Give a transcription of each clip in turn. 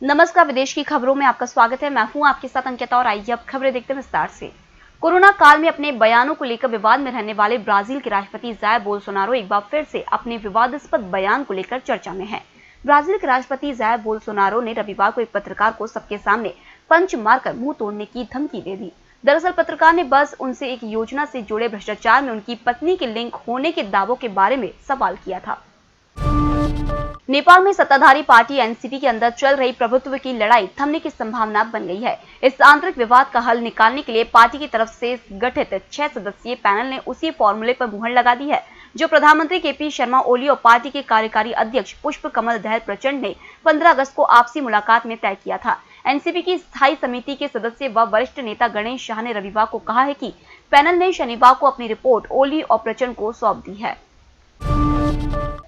नमस्कार, विदेश की खबरों में आपका स्वागत है। मैं हूं आपके साथ अंकिता और आइए अब खबरें देखते हैं विस्तार से। कोरोना काल में अपने बयानों को लेकर विवाद में रहने वाले ब्राजील के राष्ट्रपति जायर बोल्सोनारो एक बार फिर से अपने विवादास्पद बयान को लेकर चर्चा में है। ब्राजील के राष्ट्रपति जायर बोल्सोनारो ने रविवार को एक पत्रकार को सबके सामने पंच मारकर मुंह तोड़ने की धमकी दे दी। दरअसल पत्रकार ने बस उनसे एक योजना से जुड़े भ्रष्टाचार में उनकी पत्नी के लिंक होने के दावों के बारे में सवाल किया था। नेपाल में सत्ताधारी पार्टी एनसीपी के अंदर चल रही प्रभुत्व की लड़ाई थमने की संभावना बन गई है। इस आंतरिक विवाद का हल निकालने के लिए पार्टी की तरफ से गठित 6 सदस्यीय पैनल ने उसी फॉर्मूले पर मुहर लगा दी है जो प्रधानमंत्री केपी शर्मा ओली और पार्टी के कार्यकारी अध्यक्ष पुष्प कमल दहल प्रचंड ने 15 अगस्त को आपसी मुलाकात में तय किया था। एनसीपी की स्थायी समिति के सदस्य व वरिष्ठ नेता गणेश शाह ने रविवार को कहा है कि पैनल ने शनिवार को अपनी रिपोर्ट ओली और प्रचंड को सौंप दी है।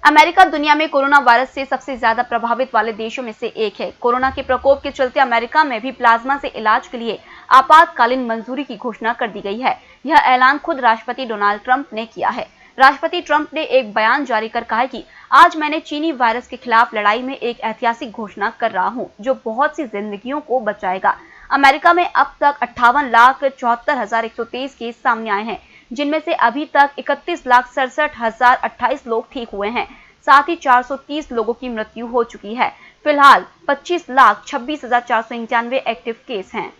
अमेरिका दुनिया में कोरोना वायरस से सबसे ज्यादा प्रभावित वाले देशों में से एक है। कोरोना के प्रकोप के चलते अमेरिका में भी प्लाज्मा से इलाज के लिए आपातकालीन मंजूरी की घोषणा कर दी गई है। यह ऐलान खुद राष्ट्रपति डोनाल्ड ट्रंप ने किया है। राष्ट्रपति ट्रंप ने एक बयान जारी कर कहा कि आज मैंने चीनी वायरस के खिलाफ लड़ाई में एक ऐतिहासिक घोषणा कर रहा हूं, जो बहुत सी जिंदगियों को बचाएगा। अमेरिका में अब तक 58,74,123 केस सामने आए हैं, जिनमें से अभी तक 31,67,028 लोग ठीक हुए हैं। साथ ही 430 लोगों की मृत्यु हो चुकी है। फिलहाल 25,26,491 एक्टिव केस हैं।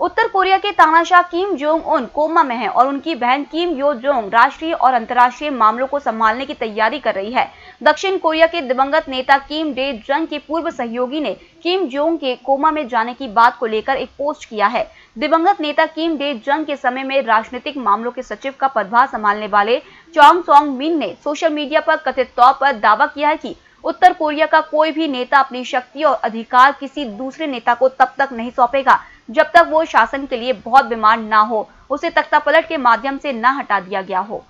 उत्तर कोरिया के तानाशाह किम जोंग उन कोमा में हैं और उनकी बहन किम यो जोंग राष्ट्रीय और अंतर्राष्ट्रीय मामलों को संभालने की तैयारी कर रही है। दक्षिण कोरिया के दिवंगत नेता किम डे जंग के पूर्व सहयोगी ने किम जोंग के कोमा में जाने की बात को लेकर एक पोस्ट किया है। दिवंगत नेता किम डे जंग के समय में राजनीतिक मामलों के सचिव का पदभार संभालने वाले चोंग सोंग मिन ने सोशल मीडिया पर कथित तौर पर दावा किया है कि उत्तर कोरिया का कोई भी नेता अपनी शक्ति और अधिकार किसी दूसरे नेता को तब तक नहीं सौंपेगा जब तक वो शासन के लिए बहुत बीमार ना हो, उसे तख्तापलट के माध्यम से ना हटा दिया गया हो।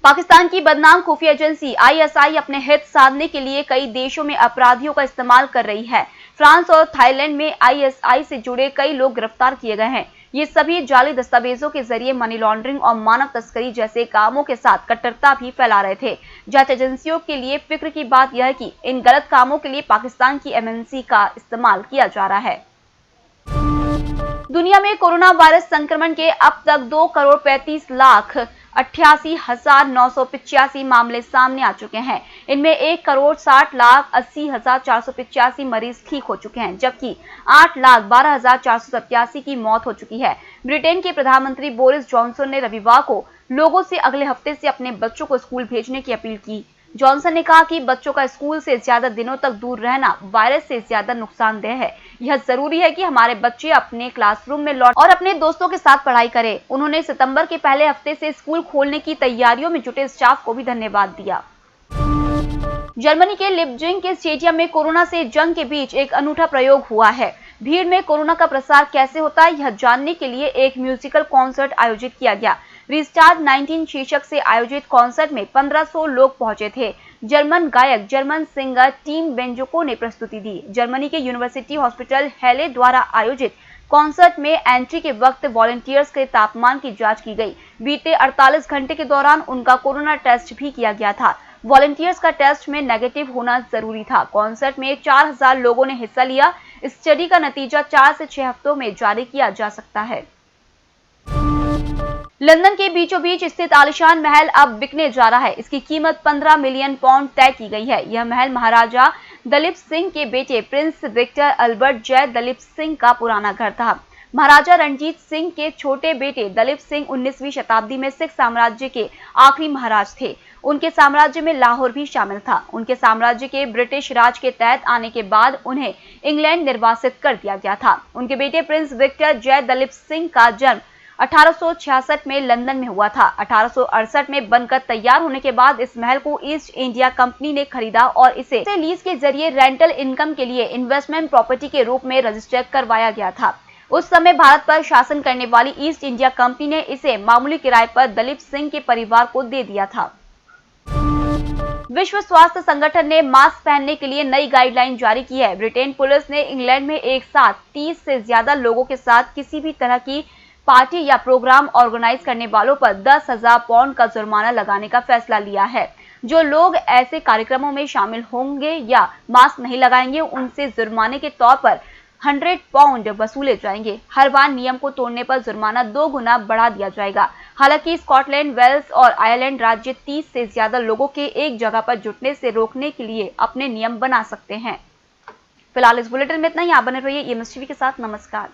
पाकिस्तान की बदनाम खुफिया एजेंसी आईएसआई अपने हित साधने के लिए कई देशों में अपराधियों का इस्तेमाल कर रही है। फ्रांस और थाईलैंड में आईएसआई से जुड़े कई लोग गिरफ्तार किए गए हैं। ये सभी जाली दस्तावेजों के जरिए मनी लॉन्ड्रिंग और मानव तस्करी जैसे कामों के साथ कट्टरता भी फैला रहे थे। जांच एजेंसियों के लिए फिक्र की बात यह है कि इन गलत कामों के लिए पाकिस्तान की एमएनसी का इस्तेमाल किया जा रहा है। दुनिया में कोरोना वायरस संक्रमण के अब तक 2,35,88,985 मामले सामने आ चुके हैं। इनमें 1,60,80,485 मरीज ठीक हो चुके हैं, जबकि 8,12,487 की मौत हो चुकी है। ब्रिटेन के प्रधानमंत्री बोरिस जॉनसन ने रविवार को लोगों से अगले हफ्ते से अपने बच्चों को स्कूल भेजने की अपील की। जॉनसन ने कहा कि बच्चों का स्कूल से ज्यादा दिनों तक दूर रहना वायरस से ज्यादा नुकसानदेह है। यह जरूरी है कि हमारे बच्चे अपने क्लासरूम में लौट और अपने दोस्तों के साथ पढ़ाई करें। उन्होंने सितंबर के पहले हफ्ते से स्कूल खोलने की तैयारियों में जुटे स्टाफ को भी धन्यवाद दिया। जर्मनी के लिपजिंग के स्टेडियम में कोरोना से जंग के बीच एक अनूठा प्रयोग हुआ है। भीड़ में कोरोना का प्रसार कैसे होता है, यह जानने के लिए एक म्यूजिकल कॉन्सर्ट आयोजित किया गया। रिस्टार्ट 19 शीर्षक से आयोजित कॉन्सर्ट में 1500 लोग पहुंचे थे। जर्मन गायक जर्मन सिंगर टीम बेंजोको ने प्रस्तुति दी। जर्मनी के यूनिवर्सिटी हॉस्पिटल हेले द्वारा आयोजित कॉन्सर्ट में एंट्री के वक्त वॉलंटियर्स के तापमान की जांच की गई। बीते 48 घंटे के दौरान उनका कोरोना टेस्ट भी किया गया था। वॉलंटियर्स का टेस्ट में नेगेटिव होना जरूरी था। कॉन्सर्ट में 4000 लोगों ने हिस्सा लिया। स्टडी का नतीजा 4 से 6 हफ्तों में जारी किया जा सकता है। लंदन के बीचों बीच स्थित आलीशान महल अब बिकने जा रहा है। इसकी कीमत 15 मिलियन पाउंड तय की गई है। यह महल महाराजा दलीप सिंह के बेटे प्रिंस विक्टर अल्बर्ट जय दलीप सिंह का पुराना घर था। महाराजा रणजीत सिंह के छोटे बेटे दलीप सिंह 19वीं शताब्दी में सिख साम्राज्य के आखिरी महाराज थे। उनके साम्राज्य में लाहौर भी शामिल था। उनके साम्राज्य के ब्रिटिश राज के तहत आने के बाद उन्हें इंग्लैंड निर्वासित कर दिया गया था। उनके बेटे प्रिंस विक्टर जय दलीप सिंह का जन्म 1866 में लंदन में हुआ था। 1868 में बनकर तैयार होने के बाद इस महल को ईस्ट इंडिया कंपनी ने खरीदा और इसे लीज के जरिए रेंटल इनकम के लिए इन्वेस्टमेंट प्रॉपर्टी के रूप में रजिस्टर करवाया गया था। उस समय भारत पर शासन करने वाली ईस्ट इंडिया कंपनी ने इसे मामूली किराए पर दलीप सिंह के परिवार को दे दिया था। विश्व स्वास्थ्य संगठन ने मास्क पहनने के लिए नई गाइडलाइन जारी की है। ब्रिटेन पुलिस ने इंग्लैंड में एक साथ 30 से ज्यादा लोगों के साथ किसी भी तरह की पार्टी या प्रोग्राम ऑर्गेनाइज करने वालों पर 10,000 पाउंड का जुर्माना लगाने का फैसला लिया है। जो लोग ऐसे कार्यक्रमों में शामिल होंगे या मास्क नहीं लगाएंगे उनसे जुर्माने के तौर पर 100 पाउंड वसूले जाएंगे। हर बार नियम को तोड़ने पर जुर्माना 2 गुना बढ़ा दिया जाएगा। हालांकि स्कॉटलैंड, वेल्स और आयरलैंड राज्य 30 से ज्यादा लोगों के एक जगह पर जुटने से रोकने के लिए अपने नियम बना सकते हैं। फिलहाल इस बुलेटिन में इतना ही। आप बने रहिए EMS टीवी के साथ। नमस्कार।